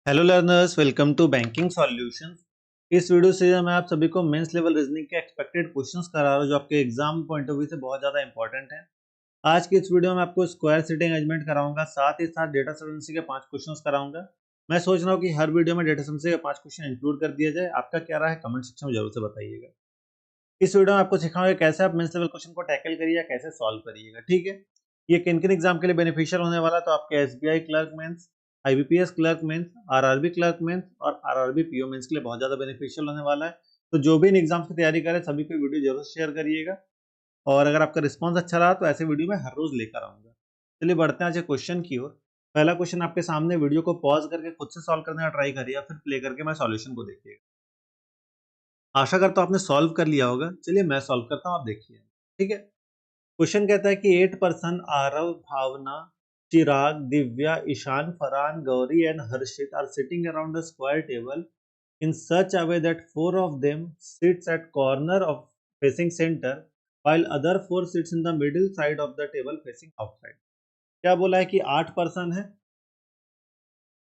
Hello learners, welcome to banking solutions. इस video series में आप सभी को मेंस लेवल रीजनिंग के एक्सपेक्टेड क्वेश्चंस करा रहा हूं जो आपके एग्जाम पॉइंट ऑफ व्यू से बहुत ज्यादा इंपॉर्टेंट है। आज की इस वीडियो में आपको स्क्वायर सीटिंग अरेंजमेंट कराऊंगा, साथ ही साथ डेटा सफिशिएंसी के 5 क्वेश्चंस कराऊंगा। मैं सोच रहा हूँ कि हर वीडियो में डेटा सफिशिएंसी के 5 क्वेश्चन इंक्लूड कर दिया जाए। आपका क्या राय है कमेंट सेक्शन में जरूर से बताइएगा। इस वीडियो में आपको सिखाऊंगा कैसे आप मेंस लेवल क्वेश्चन को टैकल करिए या कैसे सॉल्व करिएगा। ठीक है, ये किन किन एग्जाम के लिए बेनिफिशियल होने वाला है, तो आपके SBI clerk mains, IBPS clerk mains, RRB clerk mains और आरआरबी पीओ मेंस के लिए बहुत ज्यादा बेनिफिशियल होने वाला है। तो जो भी इन एग्जाम्स की तैयारी करें सभी को वीडियो जरूर शेयर करिएगा, और अगर आपका रिस्पॉन्स अच्छा रहा तो ऐसे वीडियो मैं हर रोज लेकर आऊंगा। चलिए बढ़ते हैं आज क्वेश्चन की ओर। पहला क्वेश्चन आपके सामने, वीडियो को पॉज करके खुद से सॉल्व करने का ट्राई करिए या फिर प्ले करके मैं सॉल्यूशन को देखिएगा। आशा करता हूं आपने सॉल्व कर लिया होगा। चलिए मैं सॉल्व करता हूं, आप देखिए। ठीक है, क्वेश्चन कहता है कि 8 person Aarav, Bhavna, Chirag, Divya, Ishaan, Farhan, Gauri and Harshit are sitting around the square table in such a way that 4 of them sits at corner of facing center while other 4 sits in the middle side of the table facing outside। क्या बोला है कि 8 person है,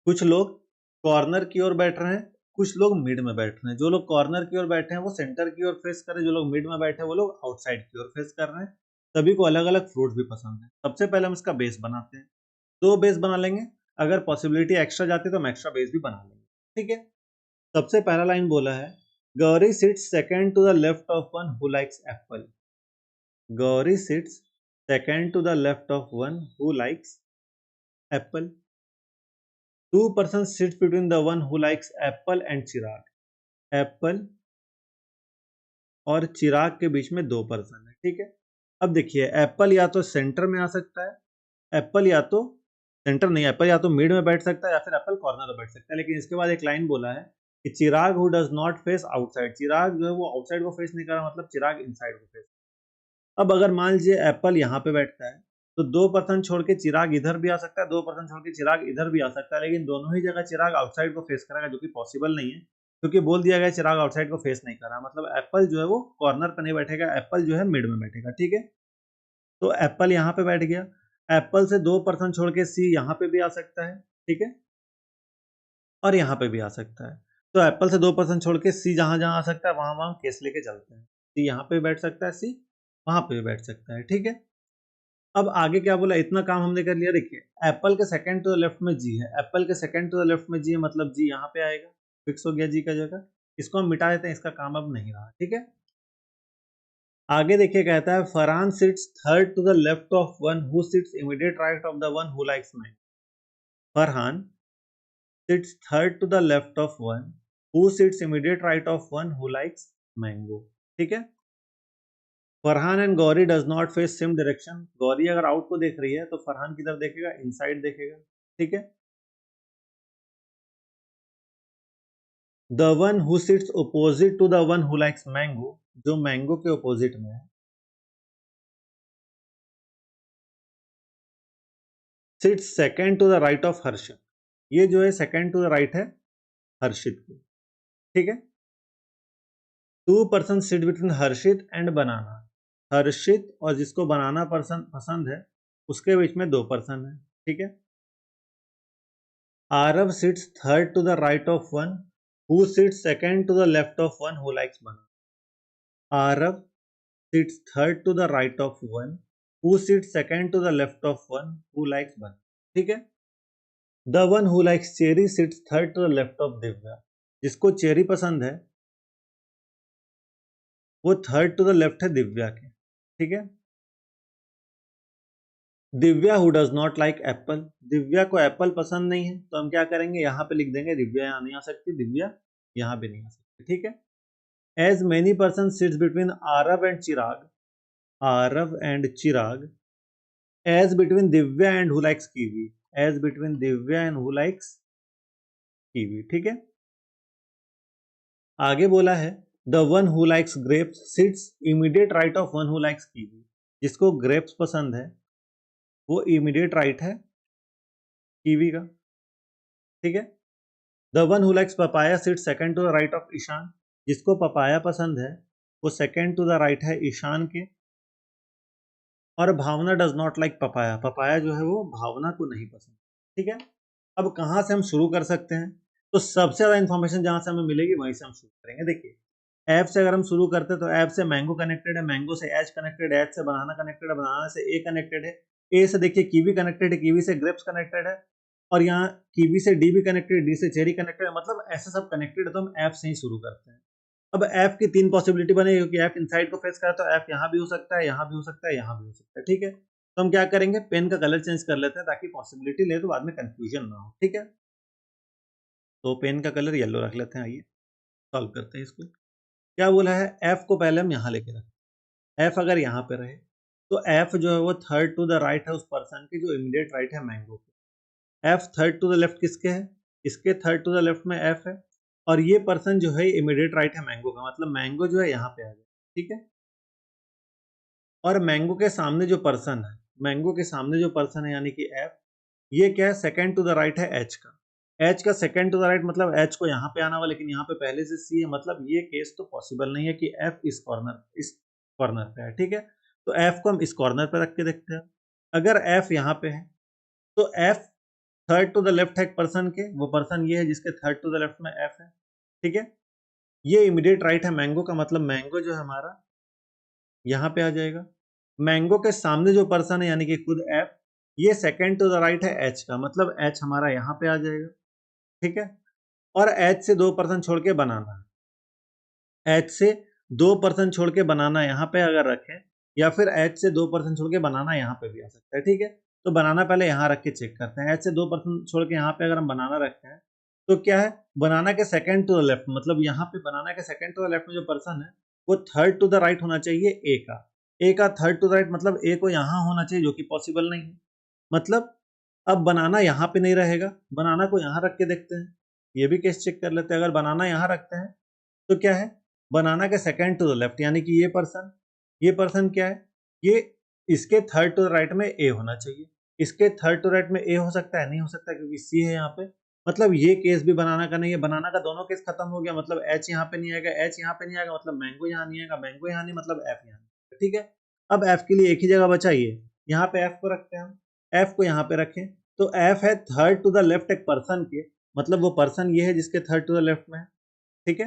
कुछ लोग corner की ओर बैठ रहे हैं, कुछ लोग मिड में बैठ रहे हैं। जो लोग कॉर्नर की ओर बैठे हैं वो सेंटर की ओर फेस कर रहे हैं, जो लोग मिड में बैठे हैं वो लोग आउटसाइड की ओर फेस कर रहे हैं। सभी को अलग अलग फ्रूट भी पसंद है। सबसे पहले हम इसका बेस बनाते हैं। 2 बेस बना लेंगे, अगर पॉसिबिलिटी एक्स्ट्रा जाती है तो हम एक्स्ट्रा बेस भी बना लेंगे। ठीक है, सबसे पहला लाइन बोला है, Gauri sits second to the left of one who likes apple. Gauri sits second to the left of one who likes apple. 2 persons sits between the one who likes apple and Chirag. Apple और चिराग के बीच में 2 person है। ठीक है, अब देखिए Apple या तो सेंटर में आ सकता है, एप्पल या तो सेंटर नहीं, एप्पल या तो मिड में बैठ सकता है या फिर एप्पल कॉर्नर में बैठ सकता है। लेकिन इसके बाद एक लाइन बोला है कि Chirag who does not face outside. Chirag जो है वो आउटसाइड को फेस नहीं कर रहा, मतलब चिराग इनसाइड को फेस। अब अगर मान लीजिए एप्पल यहाँ पे बैठता है तो 2 पर्सन छोड़ के चिराग इधर भी आ सकता है, 2 पर्सन छोड़ के चिराग इधर भी आ सकता है, लेकिन दोनों ही जगह चिराग आउटसाइड को फेस करेगा, जो कि पॉसिबल नहीं है क्योंकि बोल दिया गया चिराग आउटसाइड को फेस नहीं कर रहा। मतलब एप्पल जो है वो कॉर्नर पे नहीं बैठेगा, एप्पल जो है मिड में बैठेगा। ठीक है, तो एप्पल यहाँ पे बैठ गया। एप्पल से 2 पर्सन छोड़ के सी यहाँ पे भी आ सकता है। ठीक है, और यहाँ पे भी आ सकता है। तो एप्पल से 2 पर्सन छोड़ के सी जहां जहां आ सकता है वहां वहां केस लेके चलते हैं। सी यहाँ पे बैठ सकता है, सी वहां पे भी बैठ सकता है। ठीक है, अब आगे क्या बोला, इतना काम हमने कर लिया। देखिए एप्पल के सेकंड टू द लेफ्ट में जी है, एप्पल के सेकंड टू द लेफ्ट में जी है, मतलब जी यहाँ पे आएगा, फिक्स हो गया जी का जगह। इसको हम मिटा देते हैं, इसका काम अब नहीं रहा। ठीक है, आगे देखिए कहता है Farhan sits third to the left of one who sits immediate right of the one who likes mango. Farhan sits third to the left of one who sits immediate right of one who likes mango. ठीक है, Farhan and Gauri does not face same direction. Gauri अगर out को देख रही है तो फरहान किधर देखेगा, इनसाइड देखेगा। ठीक है, the one who sits opposite to the one who likes mango, जो मैंगो के ऑपोजिट में है, sits second to the right of Harshit. ये जो है सेकंड टू द राइट है हर्षित के। ठीक है, 2 person sit between Harshit and banana. Harshit और जिसको बनाना पर्सन पसंद है उसके बीच में 2 पर्सन है। ठीक है, Aarav sits third to the right of one who sits second to the left of one who likes banana. Aarav sits third to the right of one who sits second to the left of one who likes banana। ठीक है, the one who likes cherry sits third to the left of Divya. जिसको cherry पसंद है वो third to the left है दिव्या के। ठीक है, Divya who does not like Apple. Divya को एप्पल पसंद नहीं है, तो हम क्या करेंगे, यहाँ पे लिख देंगे दिव्या यहाँ नहीं आ सकती, दिव्या यहाँ भी नहीं आ सकती। ठीक है, as many person sits between Aarav and Chirag, Aarav and Chirag, as between Divya and who likes kiwi, as between Divya and who likes kiwi। ठीक है, आगे बोला है the one who likes grapes sits immediate right of one who likes kiwi। जिसको grapes पसंद है वो immediate right है kiwi का। ठीक है, the one who likes papaya sits second to the right of Ishan. जिसको पपाया पसंद है वो सेकंड टू द राइट है ईशान के। और Bhavna does not like papaya, papaya जो है वो भावना को नहीं पसंद। ठीक है, अब कहां से हम शुरू कर सकते हैं, तो सबसे ज्यादा इन्फॉर्मेशन जहां से हमें मिलेगी वहीं से हम शुरू करेंगे। देखिए, एफ से अगर हम शुरू करते हैं तो एफ से मैंगो कनेक्टेड है, मैंगो से एच कनेक्टेड है, एच से बनाना कनेक्टेड है, बनाना से ए कनेक्टेड है, ए से देखिए कीवी कनेक्टेड है, कीवी से ग्रेप्स कनेक्टेड है, और यहाँ कीवी से डी भी कनेक्टेड, डी से चेरी कनेक्टेड है, मतलब ऐसे सब कनेक्टेड है। तो हम एफ से ही शुरू करते हैं। अब एफ की 3 पॉसिबिलिटी बनेगी, क्योंकि एफ इनसाइड को फेस करा तो एफ यहाँ भी हो सकता है, यहाँ भी हो सकता है, यहाँ भी हो सकता है। ठीक है, तो हम क्या करेंगे, पेन का कलर चेंज कर लेते हैं ताकि पॉसिबिलिटी ले तो बाद में कंफ्यूजन ना हो। ठीक है, तो पेन का कलर येलो रख लेते हैं। आइए सॉल्व करते हैं इसको। क्या बोला है, एफ को पहले हम यहाँ लेके रखते हैं। एफ अगर यहाँ पे रहे तो एफ जो है वो थर्ड टू द राइट है उस पर्सन के जो इमीडिएट राइट है मैंगो के। F third to the left किसके है, इसके थर्ड टू द लेफ्ट में एफ है, और ये पर्सन जो है इमीडिएट राइट है मैंगो का, मतलब मैंगो जो है यहाँ पे आ गया। ठीक है, और मैंगो के सामने जो पर्सन है, मैंगो के सामने जो पर्सन है यानी कि एफ, ये क्या है, सेकंड टू द राइट है एच का। एच का सेकंड टू द राइट मतलब एच को यहाँ पे आना हुआ, लेकिन यहाँ पे पहले से सी है, मतलब ये केस तो पॉसिबल नहीं है कि एफ इस कॉर्नर पे है। ठीक है, तो एफ को हम इस कॉर्नर पे रख के देखते हैं। अगर एफ यहाँ पे है तो F third to the left है एक पर्सन के, वो पर्सन ये है जिसके थर्ड टू द लेफ्ट में एफ है। ठीक है, ये इमीडिएट राइट है मैंगो का, मतलब मैंगो जो है हमारा यहाँ पे आ जाएगा। मैंगो के सामने जो पर्सन है यानी कि खुद एफ, ये सेकंड टू द राइट है एच का, मतलब एच हमारा यहाँ पे आ जाएगा। ठीक है, और एच से 2 पर्सन छोड़ के बनाना है, एच से 2 पर्सन छोड़ के बनाना यहाँ पे अगर रखें, या फिर एच से 2 पर्सन छोड़ के बनाना यहाँ पे भी आ सकता है। ठीक है, तो बनाना पहले यहाँ रख के चेक करते हैं। एच से 2 पर्सन छोड़ के यहाँ पे अगर हम बनाना रखते हैं तो क्या है, बनाना के सेकंड टू द लेफ्ट, मतलब यहाँ पे बनाना के सेकंड टू द लेफ्ट में जो पर्सन है वो थर्ड टू द राइट होना चाहिए ए का। ए का थर्ड टू द राइट मतलब ए को यहाँ होना चाहिए, जो कि पॉसिबल नहीं है। मतलब अब बनाना यहाँ पे नहीं रहेगा, बनाना को यहाँ रख के देखते हैं, ये भी केस चेक कर लेते हैं। अगर बनाना यहाँ रखते हैं तो क्या है, बनाना के सेकंड टू द लेफ्ट यानी कि ये पर्सन क्या है, ये इसके थर्ड टू द राइट में ए होना चाहिए। इसके थर्ड टू राइट में ए हो सकता है, नहीं हो सकता क्योंकि सी है यहाँ पे, मतलब ये केस भी बनाना का नहीं है। बनाना का दोनों केस खत्म हो गया, मतलब एच यहाँ पे नहीं आएगा, एच यहाँ पे नहीं आएगा, मतलब मैंगो यहाँ नहीं आएगा, मैंगो यहाँ नहीं मतलब एफ यहाँ नहीं। ठीक है, अब एफ के लिए एक ही जगह बचा, ये यहाँ पे एफ को रखते हैं हम। एफ को यहाँ पे रखें तो एफ है थर्ड टू द लेफ्ट एक पर्सन के, मतलब वो पर्सन ये है जिसके थर्ड टू द लेफ्ट में है। ठीक है,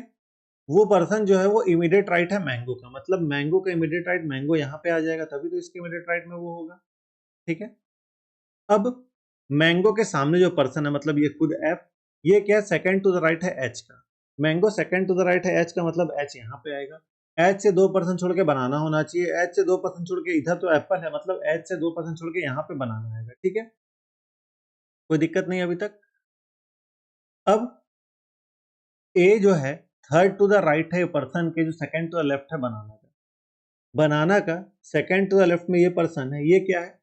वो पर्सन जो है वो इमीडिएट राइट है मैंगो का, मतलब मैंगो का इमीडिएट राइट मैंगो यहाँ पे आ जाएगा, तभी तो इसके इमीडिएट राइट में वो होगा। ठीक है, अब मैंगो के सामने जो पर्सन है मतलब ये खुद एफ, ये क्या है, सेकंड टू द राइट है एच का। Mango second to the right है एच का, मतलब एच यहाँ पे आएगा। एच से 2 पर्सन छोड़ के बनाना होना चाहिए, एच से 2 पर्सन छोड़ के, इधर तो एप्पल है, मतलब एच से 2 पर्सन छोड़ के यहाँ पे बनाना आएगा। ठीक है, कोई दिक्कत नहीं अभी तक। अब ए जो है थर्ड टू द राइट है पर्सन के, जो सेकंड टू द लेफ्ट है बनाना का सेकंड टू द लेफ्ट में ये पर्सन है, ये क्या है,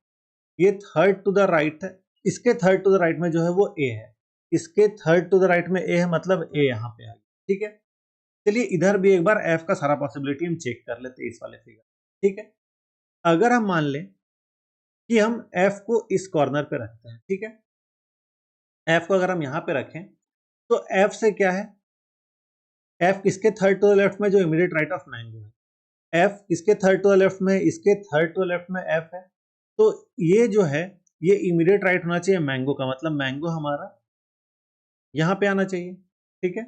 ये थर्ड टू द राइट है, इसके थर्ड टू द राइट में जो है वो ए है, इसके थर्ड टू द राइट में ए है, मतलब ए यहाँ पे आ गया। ठीक है, चलिए इधर भी एक बार एफ का सारा पॉसिबिलिटी हम चेक कर लेते हैं इस वाले फिगर। ठीक है, अगर हम मान लें कि हम एफ को इस कॉर्नर पे रखते हैं, ठीक है, एफ को अगर हम यहाँ पे रखें तो एफ से क्या है, एफ किसके थर्ड टू द लेफ्ट में, जो इमीडिएट राइट ऑफ मैंगो है। एफ किसके थर्ड टू द लेफ्ट में, इसके थर्ड टू द लेफ्ट में एफ है, तो ये जो है ये इमीडिएट राइट होना चाहिए मैंगो का, मतलब मैंगो हमारा यहाँ पे आना चाहिए। ठीक है,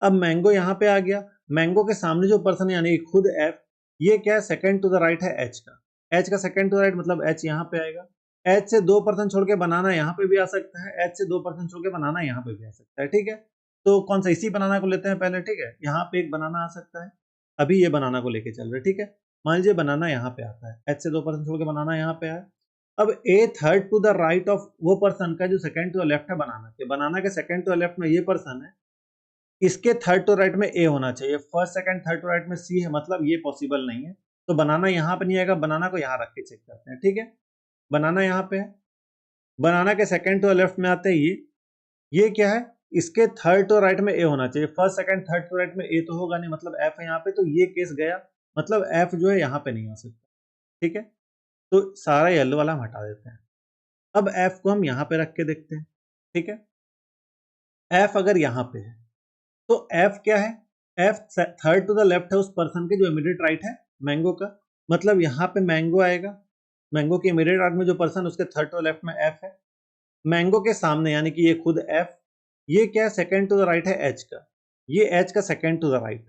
अब मैंगो यहाँ पे आ गया, मैंगो के सामने जो पर्सन है यानी खुद एफ, ये क्या है, सेकंड टू द राइट है एच का। एच का सेकंड टू द राइट मतलब एच यहाँ पे आएगा। एच से 2 पर्सन छोड़ के बनाना यहाँ पे भी आ सकता है, एच से 2 पर्सन छोड़ के बनाना यहाँ पे भी आ सकता है। ठीक है, तो कौन सा, इसी बनाना को लेते हैं पहले। ठीक है, यहाँ पे एक बनाना आ सकता है, अभी ये बनाना को लेके चल रहे। ठीक है, मान लीजिए बनाना यहाँ पे आता है, एच से 2 पर्सन छोड़ के बनाना यहाँ पे आया। अब a third to the right of वो पर्सन का जो सेकंड टू द लेफ्ट है बनाना के सेकंड टू द लेफ्ट में ये पर्सन है, इसके थर्ड टू राइट में ए होना चाहिए। First second third to right में सी है, मतलब ये पॉसिबल नहीं है, तो बनाना यहाँ पे नहीं आएगा, बनाना को यहाँ रख के चेक करते हैं। ठीक है, बनाना यहाँ पे है, बनाना के सेकंड टू लेफ्ट में आते हैं ये क्या है, इसके थर्ड टू राइट में ए होना चाहिए। First second third to right में ए तो होगा नहीं, मतलब एफ है यहाँ पे, तो ये केस गया, मतलब एफ जो है यहाँ पे नहीं आ सकता। ठीक है, तो सारा येलो वाला हम हटा देते हैं। अब एफ को हम यहाँ पे रख के देखते हैं। ठीक है, एफ अगर यहाँ पे है तो एफ क्या है, F third to the left है उस पर्सन के जो इमीडिएट राइट है मैंगो का, मतलब यहाँ पे मैंगो आएगा, मैंगो के इमीडिएट राइट में जो पर्सन उसके थर्ड टू लेफ्ट में एफ है। मैंगो के सामने यानी कि ये खुद एफ, ये क्या है, सेकंड टू द राइट है एच का, ये एच का सेकंड टू द राइट,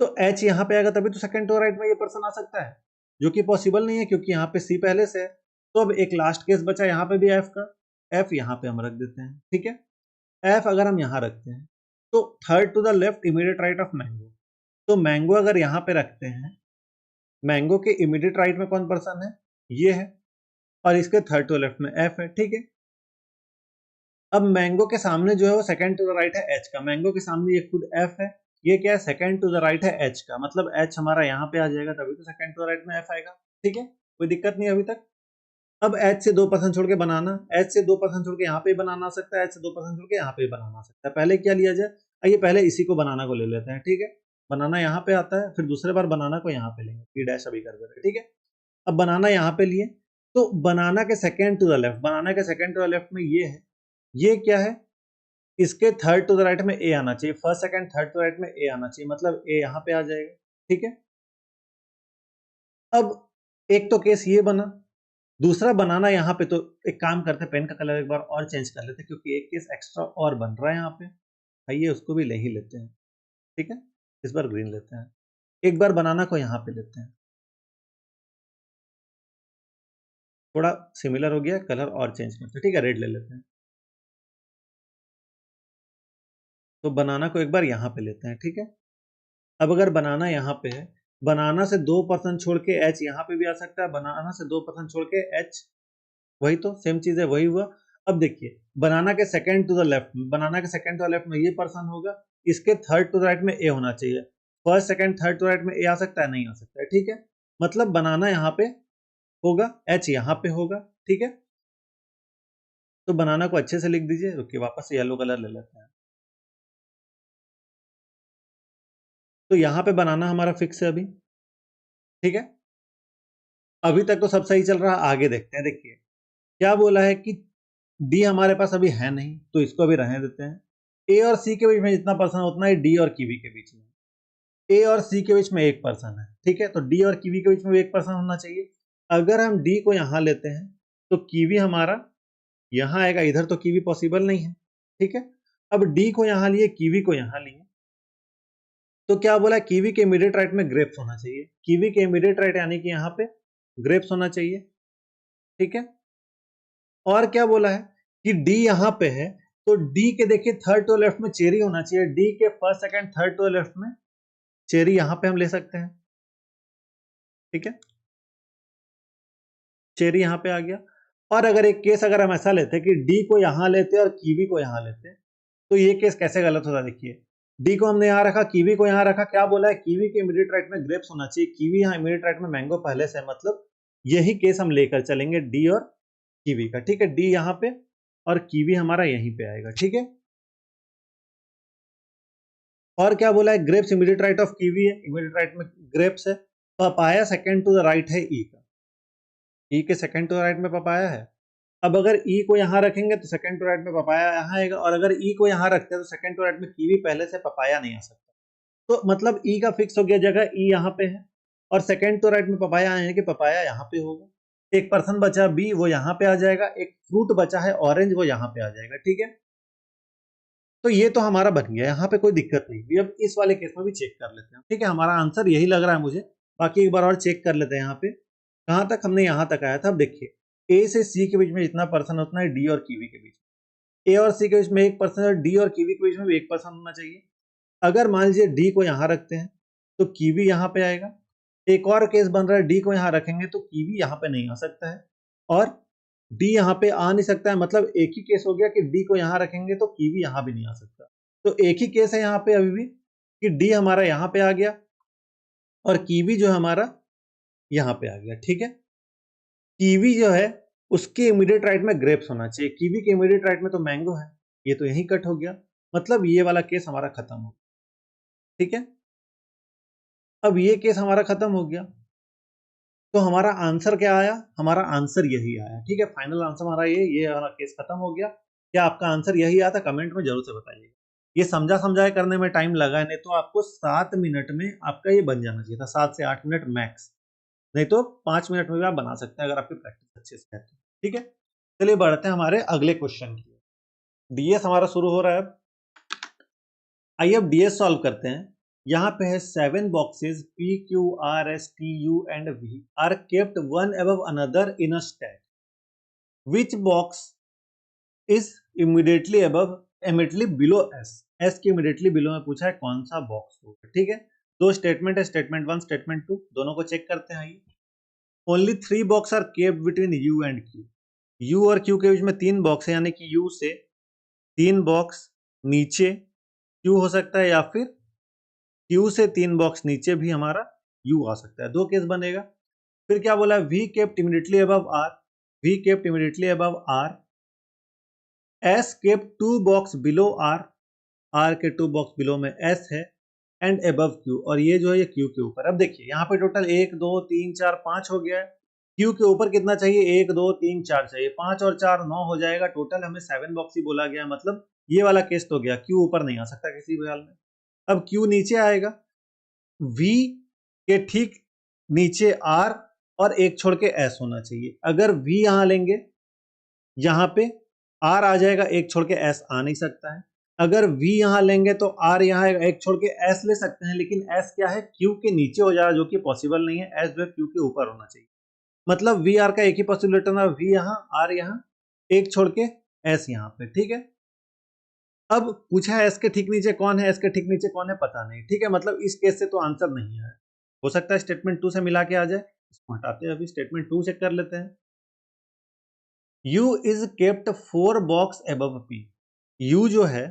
तो एच यहां पे आएगा तभी तो सेकंड टू द राइट में ये पर्सन आ सकता है, जो कि पॉसिबल नहीं है क्योंकि यहाँ पे सी पहले से है। तो अब एक लास्ट केस बचा यहाँ पे भी एफ का, एफ यहाँ पे हम रख देते हैं, ठीक है। एफ अगर हम यहाँ रखते हैं तो third to the left immediate right of mango, तो मैंगो अगर यहाँ पे रखते हैं, मैंगो के इमीडिएट राइट में कौन पर्सन है, ये है, और इसके थर्ड टू लेफ्ट में एफ है, ठीक है। अब मैंगो के सामने जो है वो सेकंड टू द राइट है एच का, मैंगो के सामने ये खुद एफ है, ये क्या है, सेकंड टू द राइट है एच का, मतलब एच हमारा यहाँ पे आ जाएगा तभी तो सेकंड टू द राइट में एफ आएगा, ठीक है, कोई दिक्कत नहीं अभी तक। अब एच से 2% छोड़ के बनाना, एच से 2% छोड़ के यहाँ पे बनाना आ सकता है, एच से 2% छोड़ के यहाँ पे बनाना आ सकता है। पहले क्या लिया जाए, आइए पहले इसी को बनाना को ले लेते हैं, ठीक है। बनाना यहाँ पे आता है, फिर दूसरे बार बनाना को यहाँ पे लेंगे, पी डैश अभी कर देते, ठीक है। अब बनाना यहाँ पे लिए, तो बनाना के सेकेंड टू द लेफ्ट, बनाना के सेकेंड टू द लेफ्ट में ये है, ये क्या है, इसके थर्ड टू द राइट में ए आना चाहिए, first second third to right में ए आना चाहिए, मतलब ए यहाँ पे आ जाएगा, ठीक है। अब एक तो केस ये बना, दूसरा बनाना यहाँ पे, तो एक काम करते हैं, पेन का कलर एक बार और चेंज कर लेते हैं क्योंकि एक केस एक्स्ट्रा और बन रहा है यहाँ पे, आइए उसको भी ले ही लेते हैं, ठीक है। इस बार ग्रीन लेते हैं, एक बार बनाना को यहाँ पे लेते हैं, थोड़ा सिमिलर हो गया, कलर और चेंज करते हैं, ठीक है, रेड ले लेते हैं। तो बनाना को एक बार यहाँ पे लेते हैं, ठीक है। अब अगर बनाना यहाँ पे है, बनाना से 2% छोड़ के एच यहाँ पे भी आ सकता है, बनाना से 2% छोड़ के एच, वही तो सेम चीज है, वही हुआ। अब देखिए बनाना के सेकंड टू द लेफ्ट, बनाना के सेकंड टू द लेफ्ट में ये पर्सन होगा, इसके थर्ड टू द राइट में ए होना चाहिए, first second third to right में ए आ सकता है, नहीं आ सकता है, ठीक है। मतलब बनाना यहाँ पे होगा, एच यहाँ पे होगा, ठीक है। तो बनाना को अच्छे से लिख दीजिए, रुकिए वापस से येलो कलर ले लेते हैं। तो यहाँ पे बनाना हमारा फिक्स है अभी, ठीक है। अभी तक तो सब सही चल रहा है, आगे देखते हैं। देखिए क्या बोला है कि डी हमारे पास अभी है नहीं, तो इसको अभी रहने देते हैं। ए और सी के बीच में जितना पर्सन उतना ही डी और कीवी के बीच में, ए और सी के बीच में एक पर्सन है, ठीक है, तो डी और कीवी के बीच में भी एक पर्सन होना चाहिए। अगर हम डी को यहां लेते हैं तो कीवी हमारा यहां आएगा, इधर तो कीवी पॉसिबल नहीं है, ठीक है। अब डी को यहां लिए, कीवी को यहां लिए, तो क्या बोला, कीवी के इमीडिएट राइट में ग्रेप्स होना चाहिए, कीवी के इमीडिएट राइट यानी कि यहाँ पे ग्रेप्स होना चाहिए, ठीक है। और क्या बोला है कि डी यहां पे है, तो डी के देखिए थर्ड टू लेफ्ट में चेरी होना चाहिए, डी के first second third to left में चेरी यहां पे हम ले सकते हैं, ठीक है, चेरी यहां पे आ गया। और अगर एक केस अगर हम ऐसा लेते कि डी को यहां लेते और कीवी को यहां लेते, तो ये केस कैसे गलत होता, देखिए डी को हमने यहां रखा, कीवी को यहां रखा, क्या बोला है, कीवी के इमीडिएट राइट में ग्रेप्स होना चाहिए, कीवी यहां इमीडिएट राइट में मैंगो पहले से है, मतलब यही केस हम लेकर चलेंगे डी और कीवी का, ठीक है। डी यहां पे और कीवी हमारा यहीं पे आएगा, ठीक है। और क्या बोला है, grapes immediate right of kiwi है, इमीडिएट राइट में ग्रेप्स है। Papaya second to the right है ई का, ई के सेकंड टू द राइट में पपाया है। अब अगर ई को यहां रखेंगे तो सेकंड टू राइट में पपाया यहां आएगा, और अगर ई को यहां रखते हैं तो सेकंड टू राइट में कीवी पहले से पपाया नहीं आ सकता, तो मतलब ई का फिक्स हो गया जगह, ई यहां पे है, और सेकंड टू राइट में पपाया यानी कि पपाया यहां पे होगा। एक पर्सन बचा बी, वो यहां पे आ जाएगा, एक फ्रूट बचा है ऑरेंज, वो यहां पे आ जाएगा, ठीक है। तो ये तो हमारा बन गया, यहाँ पे कोई दिक्कत नहीं हुई। अब इस वाले केस में भी चेक कर लेते हैं, ठीक है, हमारा आंसर यही लग रहा है मुझे, बाकी एक बार और चेक कर लेते हैं। यहाँ पे कहाँ तक हमने यहाँ तक आया था, अब देखिए ए से सी के बीच में जितना पर्सन उतना है डी और कीवी के बीच में, ए और सी के बीच में एक पर्सन है, डी और कीवी के बीच में भी एक पर्सन होना चाहिए। अगर मान लीजिए डी को यहाँ रखते हैं तो कीवी यहाँ पे आएगा, एक और केस बन रहा है डी को यहाँ रखेंगे तो कीवी यहाँ पे नहीं आ सकता है, और डी यहाँ पे आ नहीं सकता है, मतलब एक ही केस हो गया कि डी को यहाँ रखेंगे तो कीवी यहाँ भी नहीं आ सकता। तो एक ही केस है यहाँ पे अभी भी कि डी हमारा यहाँ पे आ गया और कीवी जो हमारा यहाँ पे आ गया, ठीक है। कीवी जो है उसके इमीडिएट राइट में ग्रेप्स होना चाहिए, कीवी के इमीडिएट राइट में तो मैंगो है, ये तो यही कट हो गया, मतलब ये वाला केस हमारा खत्म हो गया, ठीक है। अब ये केस हमारा खत्म हो गया, तो हमारा आंसर क्या आया, हमारा आंसर यही आया, ठीक है। फाइनल आंसर हमारा ये हमारा केस खत्म हो गया। क्या आपका आंसर यही आया था, कमेंट में जरूर से बताइएगा। ये समझा समझाए करने में टाइम लगा है, नहीं तो आपको 7 मिनट में आपका ये बन जाना चाहिए था, 7 से 8 मिनट मैक्स, नहीं तो 5 मिनट में भी आप बना सकते हैं अगर आपकी प्रैक्टिस अच्छे से है तो, ठीक है। चलिए बढ़ते हैं हमारे अगले क्वेश्चन की। डीएस हमारा शुरू हो रहा है। आइए अब डीएस सॉल्व करते हैं। यहाँ पे है 7 boxes P Q R S T U and V are kept one above another in a stack. Which box is immediately below S. S के इमीडिएटली बिलो में पूछा है कौन सा बॉक्स होगा। ठीक है, दो स्टेटमेंट है, स्टेटमेंट 1 स्टेटमेंट 2, दोनों को चेक करते हैं। आइए, only 3 box are kept between U and Q. U और क्यू के बीच में 3 बॉक्स है, यानी कि यू से 3 बॉक्स नीचे क्यू हो सकता है, या फिर क्यू से 3 बॉक्स नीचे भी हमारा यू आ सकता है। दो केस बनेगा। फिर क्या बोला, V kept immediately above R, V kept immediately above R, S kept 2 box below R, R के 2 बॉक्स बिलो में एस है, एंड अबव क्यू, और ये जो है ये क्यू के ऊपर। अब देखिए यहाँ पे टोटल 1 2 3 4 5 हो गया है। क्यू के ऊपर कितना चाहिए, 1 2 3 4 चाहिए, 5 और 4 9 हो जाएगा। टोटल हमें 7 बॉक्स ही बोला गया, मतलब ये वाला केस तो गया, क्यू ऊपर नहीं आ सकता किसी भी हाल में। अब क्यू नीचे आएगा, वी के ठीक नीचे आर और एक छोड़ के एस होना चाहिए। अगर वी यहां लेंगे, यहां पे आर आ जाएगा, एक छोड़ के एस आ नहीं सकता है। अगर वी यहां लेंगे तो आर यहां एक छोड़ के एस ले सकते हैं, लेकिन एस क्या है, क्यू के नीचे हो जाएगा, जो कि पॉसिबल नहीं है। एस जो है क्यू के ऊपर होना चाहिए। मतलब वी आर का एक ही पॉसिबिलिटी है, वी यहां आर यहां, एक छोड़ के एस यहां पे। ठीक है, अब पूछा है एस के ठीक नीचे कौन है, एस के ठीक नीचे कौन है पता नहीं। ठीक है, मतलब इस केस से तो आंसर नहीं है। हो सकता है स्टेटमेंट 2 से मिला के आ जाए। इसको हटाते हैं, अभी स्टेटमेंट 2 चेक कर लेते हैं। U is kept 4 box above P। U जो है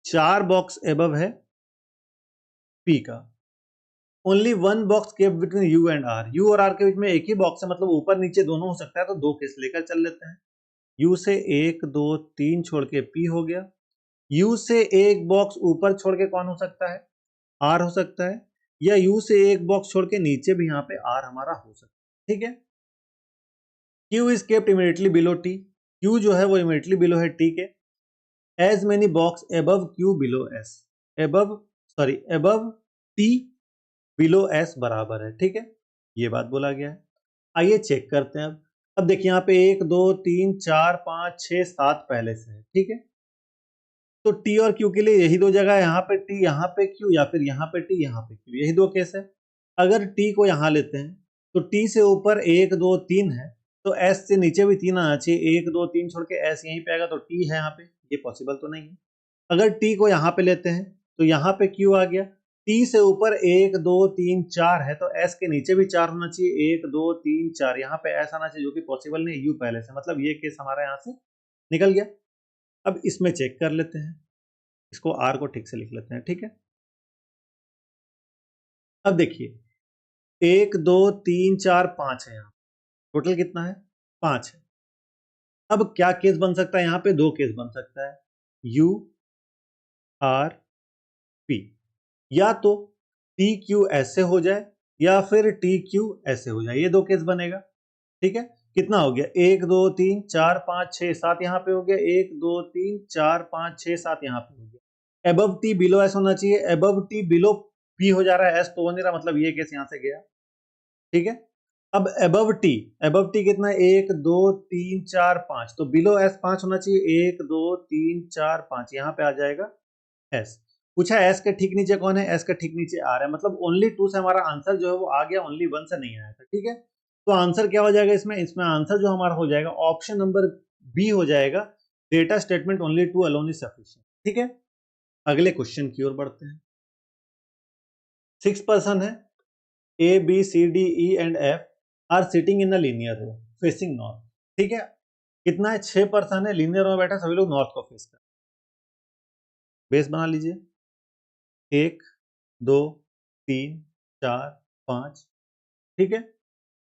4 बॉक्स एबव है P का। Only 1 box kept between U and R। U और R के बीच में एक ही बॉक्स है, मतलब ऊपर नीचे दोनों हो सकता है, तो दो केस लेकर चल लेते हैं। U से 1 2 3 छोड़ के P हो गया। U से एक बॉक्स ऊपर छोड़ के कौन हो सकता है, R हो सकता है, या U से एक बॉक्स छोड़ के नीचे भी यहाँ पे R हमारा हो सकता है। ठीक है, Q is kept immediately below T। Q जो है वो इमीडिएटली बिलो है T के। As many box above Q below S, above T below S बराबर है। ठीक है, ये बात बोला गया है। आइए चेक करते हैं। अब देखिए यहाँ पे 1 2 3 4 5 6 7 पहले से है। ठीक है, तो T और Q के लिए यही दो जगह है, यहाँ पे T यहाँ पे Q, या फिर यहाँ पे T यहाँ पे Q, यही दो केस है। अगर T को यहाँ लेते हैं तो T से ऊपर 1 2 3 है, तो S से नीचे भी 3 आना चाहिए। 1 2 3 छोड़ के S यहीं पे आएगा, तो T है यहाँ पे, ये पॉसिबल तो नहीं है। अगर T को यहाँ पे लेते हैं तो यहाँ पे Q आ गया। T से ऊपर 1 2 3 4 है, तो S के नीचे भी 4 होना चाहिए। 1 2 3 4, यहाँ पे S आना चाहिए, जो कि पॉसिबल नहीं है, U पहले से, मतलब ये केस हमारा यहाँ से निकल गया। अब इसमें चेक कर लेते हैं, इसको R को ठीक से लिख लेते हैं। ठीक है, अब देखिए 1 2 3 4 5 है, यहाँ टोटल कितना है, 5 है। अब क्या केस बन सकता है, यहाँ पे दो केस बन सकता है, U R P, या तो टी क्यू ऐसे हो जाए, या फिर टी क्यू ऐसे हो जाए, ये दो केस बनेगा। ठीक है, कितना हो गया, 1 2 3 4 5 6 7 यहाँ पे हो गया, 1 2 3 4 5 6 7 यहाँ पे हो गया। एबव टी बिलो एस होना चाहिए, एबव टी बिलो पी हो जा रहा है, एस तो हो नहीं रहा, मतलब ये केस यहाँ से गया। ठीक है, अब एबव टी कितना है, 1 2 3 4 5, तो बिलो एस 5 होना चाहिए, 1 2 3 4 5, यहाँ पे आ जाएगा एस। पूछा एस के ठीक नीचे कौन है, एस के ठीक नीचे आर है, मतलब ओनली 2 से हमारा आंसर जो है वो आ गया, ओनली 1 से नहीं आया था। ठीक है, तो आंसर क्या हो जाएगा इसमें, आंसर जो हमारा हो जाएगा ऑप्शन नंबर बी हो जाएगा, data statement only 2 alone is sufficient. ठीक है, अगले क्वेश्चन की ओर बढ़ते हैं। 6 पर्सन है, A B C D E and F are sitting in a linear row facing north. ठीक है, कितना है, 6 पर्सन है, लीनियर रो में बैठा, सभी लोग नॉर्थ को फेस कर। बेस बना लीजिए, 1 2 3 4 5। ठीक है,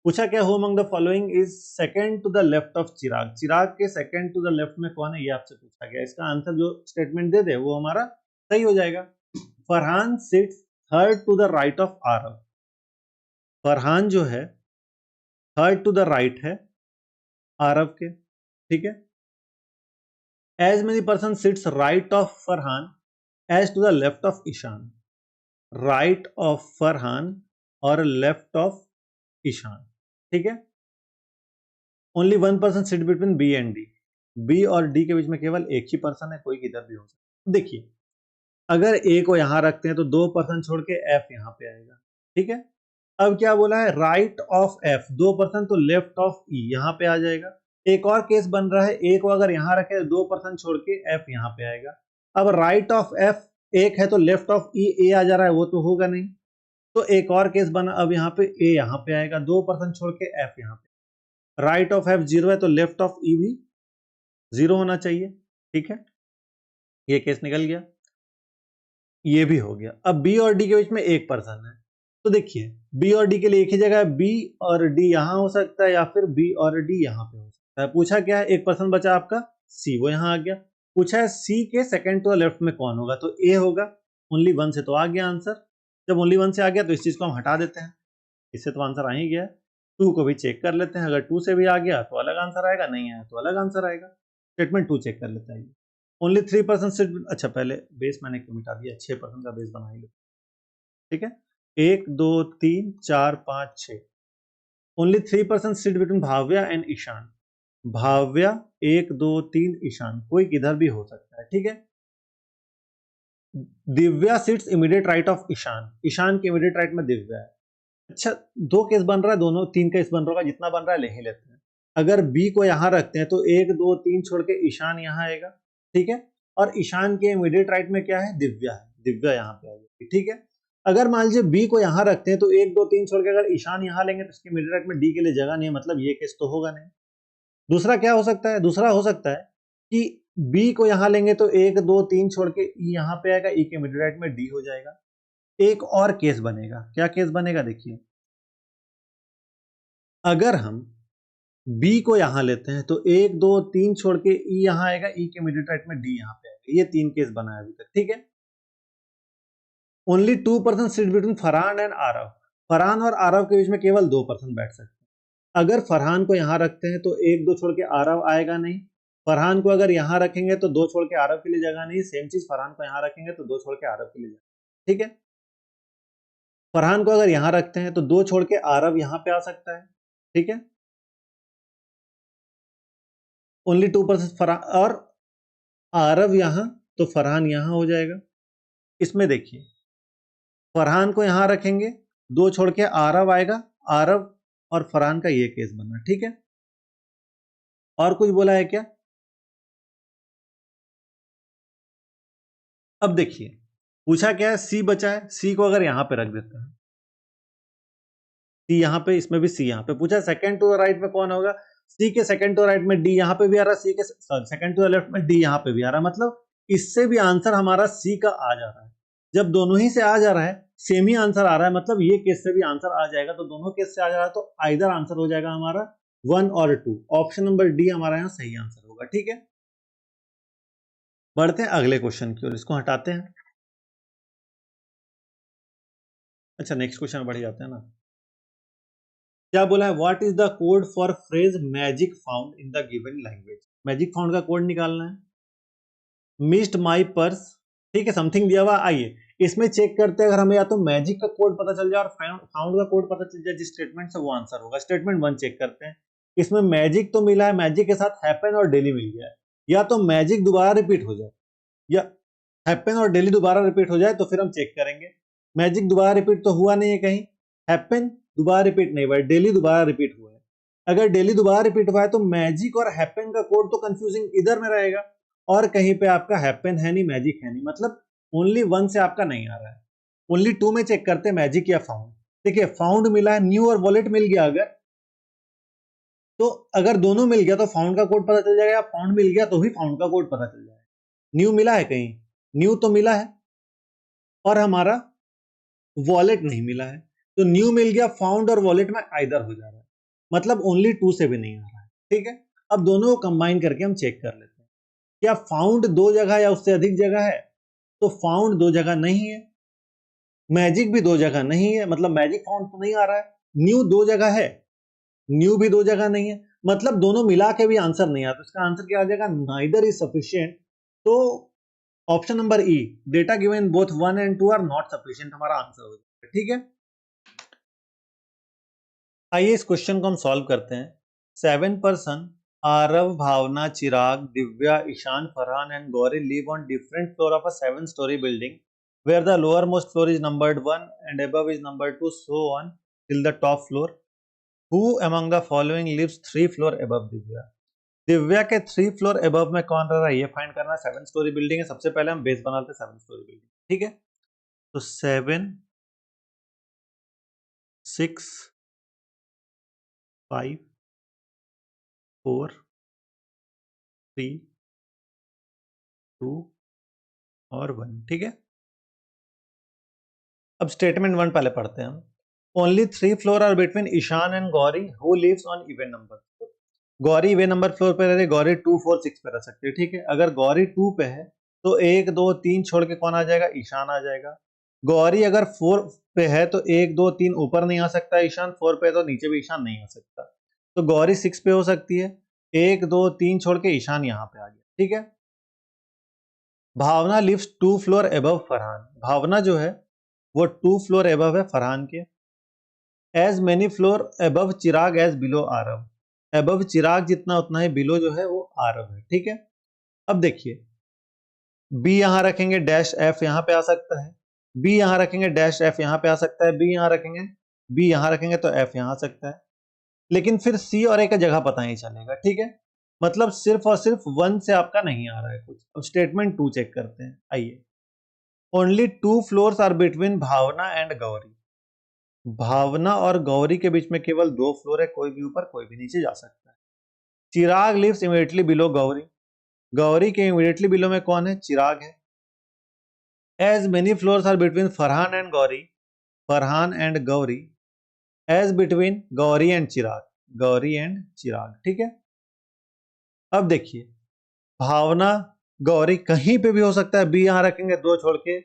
पूछा क्या, who among the following is second to the left of Chirag. Chirag के सेकंड टू द लेफ्ट में कौन है, ये आपसे पूछा गया। इसका आंसर जो स्टेटमेंट दे दे वो हमारा सही हो जाएगा। Farhan sits third to the right of Aarav. Farhan जो है थर्ड टू द राइट है आरव के। ठीक है, as many person sits right of Farhan as to the left of Ishaan. Right of Farhan और लेफ्ट ऑफ ईशान। ठीक है, only 1 person sit between B and D. B और डी के बीच में केवल एक ही पर्सन है, कोई किधर भी हो सकता है। देखिए अगर ए को यहां रखते हैं तो 2 पर्सन छोड़ के एफ यहां पे आएगा, ठीक है। अब क्या बोला है, राइट ऑफ एफ, 2 पर्सन तो लेफ्ट ऑफ ई यहां पे आ जाएगा। एक और केस बन रहा है, ए को अगर यहां रखे तो 2 पर्सन छोड़ के एफ यहां पे आएगा। अब राइट ऑफ एफ एक है तो लेफ्ट ऑफ ई ए आ जा रहा है, वो तो होगा नहीं। तो एक और केस बना, अब यहाँ पे ए यहाँ पे आएगा, 2 पर्सन छोड़ के एफ यहाँ पे। राइट ऑफ एफ 0 है तो लेफ्ट ऑफ ई भी 0 होना चाहिए, ठीक है। ये केस निकल गया, ये भी हो गया। अब बी और डी के बीच में एक पर्सन है, तो देखिए बी और डी के लिए एक ही जगह है, बी और डी यहां हो सकता है या फिर बी और डी यहां पे हो सकता है। पूछा क्या है, एक पर्सन बचा आपका सी, वो यहां आ गया। पूछा है सी के सेकंड टू लेफ्ट में कौन होगा, तो ए होगा। ओनली वन से तो आ गया आंसर। जब ओनली वन से आ गया तो इस चीज को हम हटा देते हैं, इससे तो आंसर आ ही गया। 2 को भी चेक कर लेते हैं, अगर 2 से भी आ गया तो अलग आंसर आएगा, नहीं आया तो अलग आंसर आएगा। स्टेटमेंट 2 चेक कर लेते हैं। ओनली 3% सिट, अच्छा पहले बेस मैंने क्यों मिटा दिया, 6% का बेस बना ही लो, ठीक है। 1 2 3 4 5 6। Only 3% sit between Bhavya and Ishaan. Bhavya 1 2 3 Ishaan, कोई किधर भी हो सकता है, ठीक है। Divya sits immediate right of Ishaan, Ishaan के इमीडिएट राइट में दिव्या है। अच्छा 2 केस बन रहा है, दोनों 3 केस बन रहा है, जितना बन रहा है ले ही लेते हैं। अगर बी को यहां रखते हैं तो 1 2 3 छोड़ के ईशान यहां आएगा, ठीक है। और ईशान के इमीडिएट राइट में क्या है, दिव्या है, दिव्या यहां पे आएगी, ठीक है। अगर मान लीजिए बी को यहां रखते हैं तो 1 2 3 छोड़ के अगर ईशान यहां लेंगे तो इसके इमीडिएट राइट में डी के लिए जगह नहीं है, मतलब ये केस तो होगा नहीं। दूसरा क्या हो सकता है, दूसरा हो सकता है कि बी को यहां लेंगे तो 1 2 3 छोड़ के ई यहां पे आएगा, ई के इमीडिएट राइट में डी हो जाएगा। एक और केस बनेगा, क्या केस बनेगा देखिए, अगर हम बी को यहां लेते हैं तो 1 2 3 छोड़ के ई यहां आएगा, ई के इमीडिएट राइट में डी यहां पे आएगा। ये 3 केस बना है अभी तक, ठीक है। Only 2% seat between Farhan and Aarav, Farhan और आरव के बीच में केवल 2% बैठ सकते हैं। अगर फरहान को यहां रखते हैं तो 1 2 छोड़ के आरव आएगा नहीं। फरहान को अगर यहां रखेंगे तो 2 छोड़ के आरव के लिए जगह नहीं, सेम चीज फरहान को यहां रखेंगे तो 2 छोड़ के आरव के लिए जगह, ठीक है। फरहान को अगर यहां रखते हैं तो 2 छोड़ के आरव यहां पे आ सकता है, ठीक है। ओनली 2% फरहान और आरव यहां, तो फरहान यहां हो जाएगा। इसमें देखिए फरहान को यहां रखेंगे, 2 छोड़ के आरव आएगा, आरव और फरहान का ये केस बना, ठीक है। और कुछ बोला है क्या, अब देखिए पूछा क्या है, सी बचा है, सी को अगर यहां पे रख देते हैं, सी यहां पे, इसमें भी सी यहां पे। पूछा सेकंड टू द राइट में कौन होगा, सी के सेकंड टू द राइट में डी यहां पे भी आ रहा है, सी के सेकंड टू द लेफ्ट में डी यहां पे भी आ रहा है, मतलब इससे भी आंसर हमारा सी का आ जा रहा है। जब दोनों ही से आ जा रहा है, सेम ही आंसर आ रहा है, मतलब ये केस से भी आंसर आ जाएगा, तो दोनों केस से आ जा रहा है तो आइदर आंसर हो जाएगा हमारा 1 और 2। ऑप्शन नंबर डी हमारा यहाँ सही आंसर होगा, ठीक है। बढ़ते हैं अगले क्वेश्चन की ओर, इसको हटाते हैं। अच्छा नेक्स्ट क्वेश्चन बढ़ जाते हैं ना। क्या बोला है, what is the code for phrase magic found in the given language. Magic found का कोड निकालना है। मिस्ड माई पर्स, ठीक है, समथिंग दिया हुआ। आइए इसमें चेक करते हैं, अगर हमें या तो मैजिक का कोड पता चल जाए और फाउंड का कोड पता चल जाए जिस स्टेटमेंट से, वो आंसर होगा। स्टेटमेंट 1 चेक करते हैं, इसमें मैजिक तो मिला है, मैजिक के साथ हैपन और डेली मिल गया है। या तो मैजिक दोबारा रिपीट हो जाए या हैपन और डेली दोबारा रिपीट हो जाए, तो फिर हम चेक करेंगे। मैजिक दोबारा रिपीट तो हुआ नहीं है कहीं, हैपन दोबारा रिपीट नहीं हुआ है, डेली दोबारा रिपीट हुआ है। अगर डेली दोबारा रिपीट हुआ है तो मैजिक और हैपन का कोड तो कंफ्यूजिंग इधर में रहेगा, और कहीं पे आपका हैपन है नहीं, मैजिक है नहीं, मतलब ओनली 1 से आपका नहीं आ रहा है। ओनली 2 में चेक करते हैं, मैजिक या फाउंड। देखिए फाउंड मिला है, न्यू और वॉलेट मिल गया, अगर तो अगर दोनों मिल गया तो फाउंड का कोड पता चल जाएगा, फाउंड मिल गया तो भी फाउंड का कोड पता चल जाएगा। न्यू मिला है कहीं, न्यू तो मिला है, और हमारा वॉलेट नहीं मिला है, तो न्यू मिल गया, फाउंड और वॉलेट में आइदर हो जा रहा है, मतलब ओनली 2 से भी नहीं आ रहा है, ठीक है। अब दोनों को कंबाइन करके हम चेक कर लेते हैं, क्या फाउंड 2 जगह या उससे अधिक जगह है, तो फाउंड 2 जगह नहीं है, मैजिक भी 2 जगह नहीं है, मतलब मैजिक फाउंड तो नहीं आ रहा है। न्यू 2 जगह है, न्यू भी 2 जगह नहीं है, मतलब दोनों मिला के भी आंसर नहीं आता, तो इसका आंसर क्या आ जाएगा, नाइदर इज सफिशिएंट। तो option number E, data given both 1 and 2 are not sufficient, हमारा आंसर हो जाएगा, ठीक है। आइए इस क्वेश्चन को हम सॉल्व करते हैं। 7 person Arav, Bhavna, Chirag, Divya, Ishan, Farhan and Gauri live on different floor of a 7-story building where the lowermost floor is numbered 1 and above is numbered 2, so on till the top floor. Who among the following lives 3 floor above Divya? Divya के 3 floor above में कौन रह रहा है ये find करना है। 7 story building है, सबसे पहले हम बेस बनाते हैं 7 स्टोरी बिल्डिंग, ठीक है। तो 7 6 5 4 3 2 और 1, ठीक है। अब स्टेटमेंट 1 पहले पढ़ते हैं हम। Only 3 floor are between Ishaan and Gauri who lives on even number. Gauri even number floor पे रह रही, गौरी 2 4 6 पे रह सकती है, ठीक है। अगर गौरी 2 पे है तो 1 2 3 छोड़ के कौन आ जाएगा? ईशान आ जाएगा। गौरी अगर 4 पे है तो 1 2 3 ऊपर नहीं आ सकता ईशान, 4 पे है तो नीचे भी ईशान नहीं आ सकता, तो गौरी 6 पे हो सकती है। 1 2 3 छोड़ के ईशान यहाँ पे आ गया, ठीक है। भावना लिव्स 2 फ्लोर अबव फरहान। भावना जो है वो 2 फ्लोर अबव है फरहान के। एज मेनी फ्लोर अबव चिराग एज बिलो आरव। अबव चिराग जितना उतना ही बिलो जो है वो आरव है, ठीक है। अब देखिए बी यहां रखेंगे, डैश एफ यहां पे आ सकता है, बी यहां रखेंगे, डैश एफ यहां पे आ सकता है, बी यहां रखेंगे, बी यहां रखेंगे तो एफ यहां आ सकता है। लेकिन फिर सी और ए का जगह पता नहीं चलेगा, ठीक है। मतलब सिर्फ और सिर्फ 1 से आपका नहीं आ रहा है कुछ। अब स्टेटमेंट 2 चेक करते हैं, आइए। Only 2 floors are between Bhavna and Gauri. Bhavna और गौरी के बीच में केवल 2 फ्लोर है, कोई भी ऊपर कोई भी नीचे जा सकता है। Chirag lives immediately below Gauri. Gauri के इमीडिएटली बिलो में कौन है? चिराग है। As many floors are between Farhan and Gauri. Farhan and Gauri. As between Gauri and Chirag. Gauri and Chirag, ठीक है। अब देखिए भावना गौरी कहीं पे भी हो सकता है, बी यहां रखेंगे 2 छोड़ के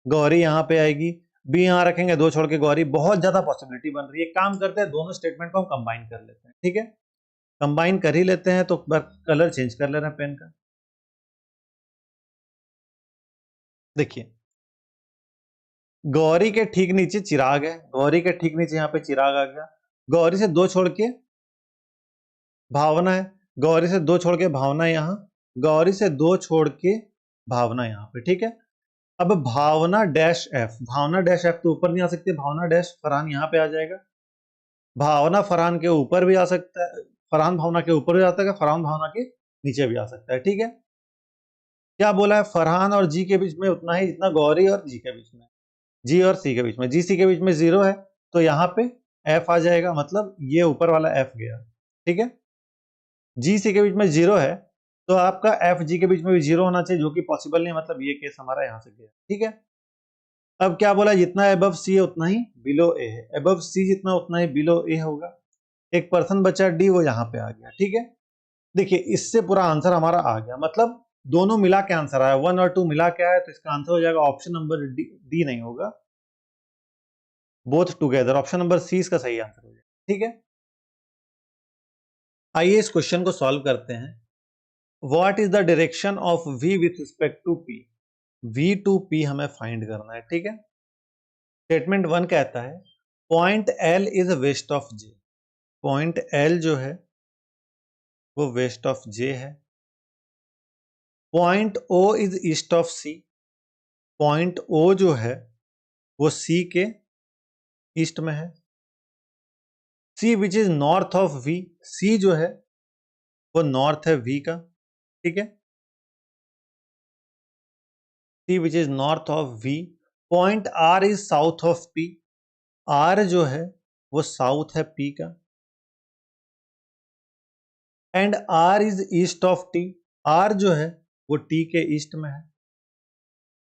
गौरी यहां पे आएगी, बी यहां रखेंगे 2 छोड़ के गौरी। बहुत ज्यादा पॉसिबिलिटी बन रही है। काम करते हैं दोनों स्टेटमेंट को हम कंबाइन कर लेते हैं, ठीक है। कंबाइन कर ही लेते हैं तो कलर चेंज कर ले रहे हैं पेन का। देखिए गौरी के ठीक नीचे चिराग है, गौरी के ठीक नीचे यहाँ पे चिराग आ गया। गौरी से 2 छोड़ के भावना है, गौरी से 2 छोड़ के भावना यहां, गौरी से 2 छोड़ के भावना यहां पे, ठीक है। अब भावना डैश एफ, भावना डैश एफ तो ऊपर नहीं आ सकती, भावना डैश फरहान यहां पे आ जाएगा। भावना फरहान के ऊपर भी आ सकता है, फरहान भावना के ऊपर भी आ सकता है, फरहान भावना के नीचे भी आ सकता है, ठीक है। क्या बोला है? फरहान और जी के बीच में उतना ही जितना गौरी और जी के बीच में, जी और सी के बीच में। जी सी के बीच में 0 है तो यहाँ पे एफ आ जाएगा, मतलब ये ऊपर वाला एफ गया, ठीक है। जी सी के बीच में 0 है तो आपका एफ जी के बीच में भी 0 होना चाहिए, जो कि पॉसिबल नहीं, मतलब ये केस हमारा यहाँ से गया, ठीक है। अब क्या बोला? जितना अबव सी है उतना ही बिलो ए है। अबव सी जितना उतना ही बिलो ए होगा। एक पर्सन बचा डी, वो यहाँ पे आ गया, ठीक है। देखिए इससे पूरा आंसर हमारा आ गया, मतलब दोनों मिला के आंसर आया, 1 और 2 मिला के आया, तो इसका आंसर हो जाएगा ऑप्शन नंबर डी नहीं होगा, both together. Option number C इसका सही आंसर हो जाएगा, ठीक है। आइए इस क्वेश्चन को सॉल्व करते हैं। What is the direction of v with respect to p? v to p हमें फाइंड करना है, ठीक है। स्टेटमेंट 1 कहता है point l is west of j। Point l जो है वो वेस्ट ऑफ j है। Point o is east of c। Point o जो है वो c के ईस्ट में है। c which is north of v। c जो है वो नॉर्थ है v का, ठीक है। c which is north of v। Point r is south of p। r जो है वो साउथ है p का। And r is east of t। r जो है वो t के ईस्ट में है,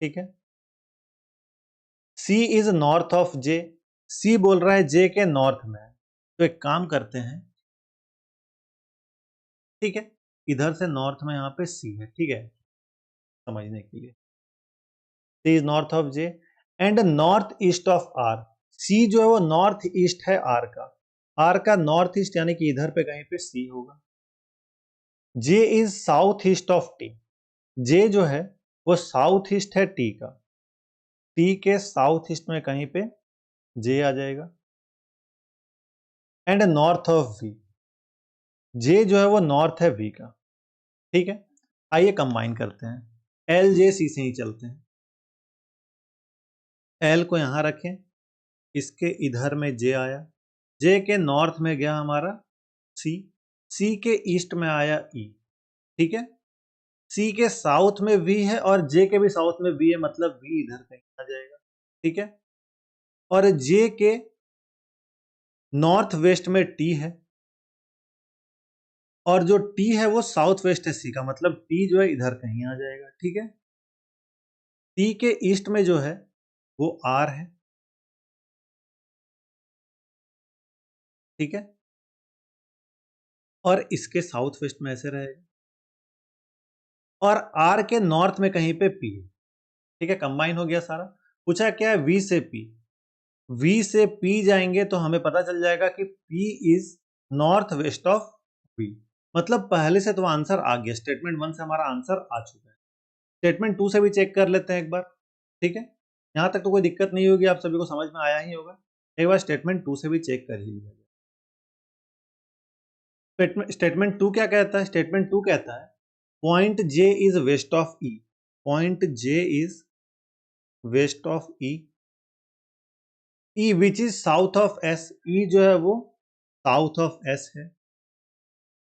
ठीक है। c is north of j। c बोल रहा है j के नॉर्थ में है, तो एक काम करते हैं, ठीक है। इधर से नॉर्थ में यहाँ पे c है, ठीक है, समझने के लिए। c is north of j and north east of r। c जो है वो नॉर्थ ईस्ट है r का। r का नॉर्थ ईस्ट यानी कि इधर पे कहीं पे c होगा। j is south east of t। j जो है वो साउथ ईस्ट है t का। t के साउथ ईस्ट में कहीं पे j आ जाएगा। And north of v। जे जो है वो नॉर्थ है वी का, ठीक है। आइए कंबाइन करते हैं, एल जे सी से ही चलते हैं। एल को यहां रखें, इसके इधर में जे आया, जे के नॉर्थ में गया हमारा सी, सी के ईस्ट में आया ई, ठीक है। सी के साउथ में वी है और जे के भी साउथ में वी है, मतलब वी इधर कहीं आ जाएगा, ठीक है। और जे के नॉर्थ वेस्ट में टी है, और जो टी है वो साउथ वेस्ट है सी का, मतलब टी जो है इधर कहीं आ जाएगा, ठीक है। टी के ईस्ट में जो है वो आर है, ठीक है। और इसके साउथ वेस्ट में ऐसे रहेगा, और आर के नॉर्थ में कहीं पे पी है, ठीक है। कंबाइन हो गया सारा। पूछा क्या है, वी से पी, वी से पी जाएंगे तो हमें पता चल जाएगा कि P is north west of V, मतलब पहले से तो आंसर आ गया, स्टेटमेंट 1 से हमारा आंसर आ चुका है। स्टेटमेंट 2 से भी चेक कर लेते हैं एक बार, ठीक है। यहां तक तो कोई दिक्कत नहीं होगी, आप सभी को समझ में आया ही होगा। एक बार स्टेटमेंट 2 से भी चेक कर ही लिया। स्टेटमेंट 2 क्या कहता है, स्टेटमेंट 2 कहता है point J is west of E, point J is west of E, E which is south of S, E जो है वो साउथ ऑफ एस है।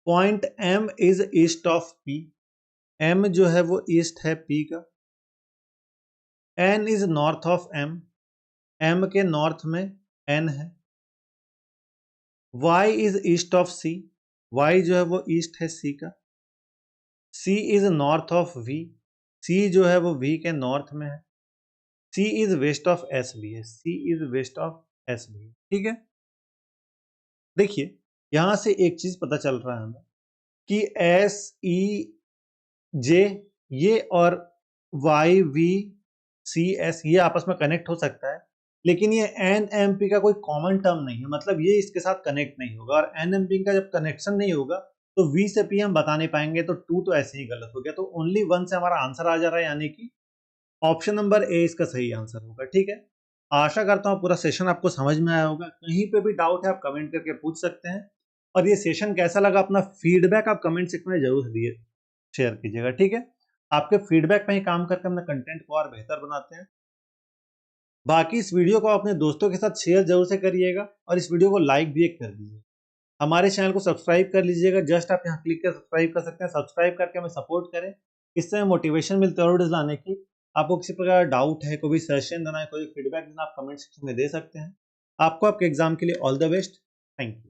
Point M is east of P, M जो है वो ईस्ट है पी का। N is north of M, M के नॉर्थ में एन है। Y is east of C, Y जो है वो ईस्ट है सी का। C is north of we, सी जो है वो वी के नॉर्थ में है। सी इज वेस्ट ऑफ एस भी है, सी इज वेस्ट ऑफ एस भी है, ठीक है। देखिए यहां से एक चीज पता चल रहा है हमें कि एस ई जे ये और वाई वी सी एस ये आपस में कनेक्ट हो सकता है, लेकिन ये एन एम पी का कोई कॉमन टर्म नहीं है, मतलब ये इसके साथ कनेक्ट नहीं होगा। और एन एम पी का जब कनेक्शन नहीं होगा तो वी से पी हम बता नहीं पाएंगे, तो टू तो ऐसे ही गलत हो गया। तो ओनली वन से हमारा आंसर आ जा रहा है, यानी कि ऑप्शन नंबर ए इसका सही आंसर होगा, ठीक है। आशा करता हूँ पूरा सेशन आपको समझ में आया होगा। कहीं पे भी डाउट है आप कमेंट करके पूछ सकते हैं, और ये सेशन कैसा लगा अपना फीडबैक आप कमेंट सेक्शन में जरूर दिए शेयर कीजिएगा, ठीक है। आपके फीडबैक पे ही काम करके हम कंटेंट को और बेहतर बनाते हैं। बाकी इस वीडियो को अपने दोस्तों के साथ शेयर जरूर से करिएगा, और इस वीडियो को लाइक भी कर दीजिए। हमारे चैनल को सब्सक्राइब कर लीजिएगा, जस्ट आप यहाँ क्लिक कर सब्सक्राइब कर सकते हैं। सब्सक्राइब करके हमें सपोर्ट करें, इससे हमें मोटिवेशन मिलती है और वीडियोस लाने की। आपको किसी प्रकार डाउट है, कोई सजेशन देना है, कोई फीडबैक देना, आप कमेंट सेक्शन में दे सकते हैं। आपको आपके एग्जाम के लिए all the best. Thank you.